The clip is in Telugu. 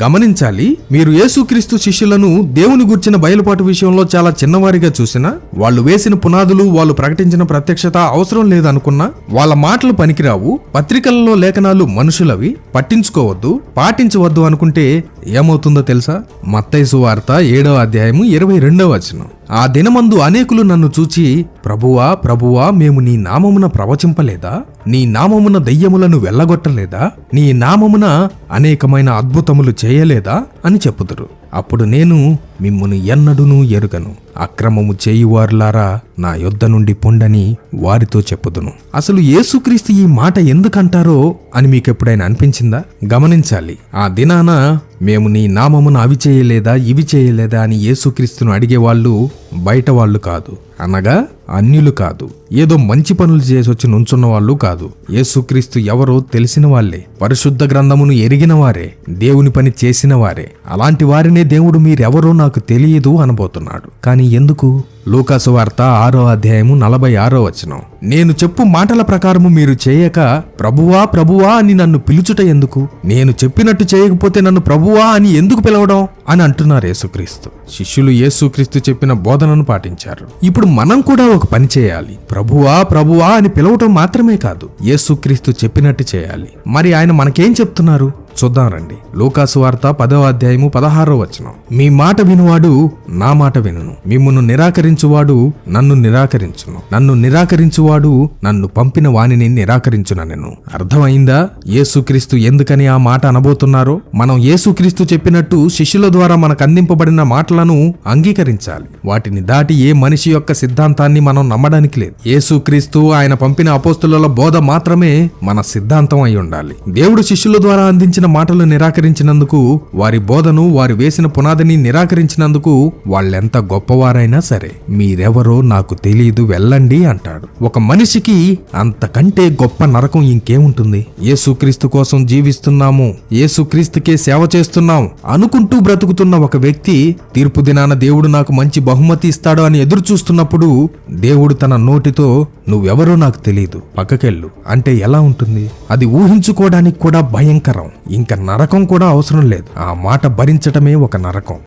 గమనించాలి, మీరు యేసుక్రీస్తు శిష్యులను దేవుని గూర్చిన బయలుపాటు విషయంలో చాలా చిన్నవారిగా చూసినా, వాళ్ళు వేసిన పునాదులు, వాళ్ళు ప్రకటించిన ప్రత్యక్షత అవసరం లేదనుకున్నా, వాళ్ళ మాటలు పనికిరావు, పత్రికలలో లేఖనాలు మనుషులవి, పట్టించుకోవద్దు, పాటించవద్దు అనుకుంటే ఏమవుతుందో తెలుసా? మత్తయి సువార్త 7వ అధ్యాయము 22వ వచనం. ఆ దినమందు అనేకులు నన్ను చూచి, ప్రభువా ప్రభువా, మేము నీ నామమున ప్రవచింపలేదా? నీ నామమున దెయ్యములను వెళ్ళగొట్టలేదా? నీ నామమున అనేకమైన అద్భుతములు చేయలేదా అని చెప్పుదురు. అప్పుడు నేను మిమ్మును ఎన్నడూనూ ఎరుగను, అక్రమము చేయువారులారా నా యొద్ద నుండి పొండని వారితో చెప్పుదును. అసలు యేసుక్రీస్తు ఈ మాట ఎందుకంటారో అని మీకెప్పుడైనా అనిపించిందా? గమనించాలి, ఆ దినాన మేము నీ నామమున అవి చేయలేదా, ఇవి చేయలేదా అని యేసుక్రీస్తును అడిగేవాళ్ళు బయట వాళ్ళు కాదు, అనగా అన్యులు కాదు, ఏదో మంచి పనులు చేసొచ్చి నుంచున్న వాళ్ళు కాదు. యేసుక్రీస్తు ఎవరో తెలిసిన వాళ్లే, పరిశుద్ధ గ్రంథమును ఎరిగిన వారే, దేవుని పని చేసిన వారే. అలాంటి వారినే దేవుడు మీరెవరో నాకు తెలియదు అనబోతున్నాడు. కానీ ఎందుకు? లూకాసు వార్త 6వ అధ్యాయము 46వ వచనం. నేను చెప్పు మాటల ప్రకారము మీరు చేయక ప్రభువా ప్రభువా అని నన్ను పిలుచుట ఎందుకు? నేను చెప్పినట్టు చేయకపోతే నన్ను ప్రభువా అని ఎందుకు పిలవడం అని అంటున్నారు యేసుక్రీస్తు. శిష్యులు యేసుక్రీస్తు చెప్పిన బోధనను పాటించారు. ఇప్పుడు మనం కూడా ఒక పని చేయాలి. ప్రభువా ప్రభువా అని పిలవటం మాత్రమే కాదు, యేసుక్రీస్తు చెప్పినట్టు చేయాలి. మరి ఆయన మనకేం చెప్తున్నారు చూద్దాం రండి. లూకాసు వార్త 10వ అధ్యాయము 16వ వచనం. మీ మాట వినువాడు నా మాట వినును, మిమ్మును నిరాకరించువాడు నన్ను నిరాకరించును, నన్ను నిరాకరించువాడు నన్ను పంపిన వానిని నిరాకరించుననెను. అర్థమైందా యేసుక్రీస్తు ఎందుకని ఆ మాట అనబోతున్నారో? మనం యేసుక్రీస్తు చెప్పినట్టు శిష్యుల ద్వారా మనకు అందింపబడిన మాటలను అంగీకరించాలి. వాటిని దాటి ఏ మనిషి యొక్క సిద్ధాంతాన్ని మనం నమ్మడానికి లేదు. యేసుక్రీస్తు ఆయన పంపిన అపోస్తుల బోధ మాత్రమే మన సిద్ధాంతం అయి ఉండాలి. దేవుడు శిష్యుల ద్వారా అందించిన మాటలు నిరాకరించినందుకు, వారి బోధను, వారు వేసిన పునాదిని నిరాకరించినందుకు వాళ్ళెంత గొప్పవారైనా సరే మీరెవరో నాకు తెలియదు, వెళ్ళండి అంటాడు. ఒక మనిషికి అంతకంటే గొప్ప నరకం ఇంకేముంటుంది? యేసుక్రీస్తు కోసం జీవిస్తున్నాము, యేసుక్రీస్తుకే సేవ చేస్తున్నాం అనుకుంటూ బ్రతుకుతున్న ఒక వ్యక్తి తీర్పు దినాన దేవుడు నాకు మంచి బహుమతి ఇస్తాడు అని ఎదురు చూస్తున్నప్పుడు దేవుడు తన నోటితో నువ్వెవరో నాకు తెలియదు, పక్కకెళ్ళు అంటే ఎలా ఉంటుంది? అది ఊహించుకోవడానికి కూడా భయంకరం. ఇంకా నరకం కూడా అవసరం లేదు. ఆ మాట భరించటమే ఒక నరకం.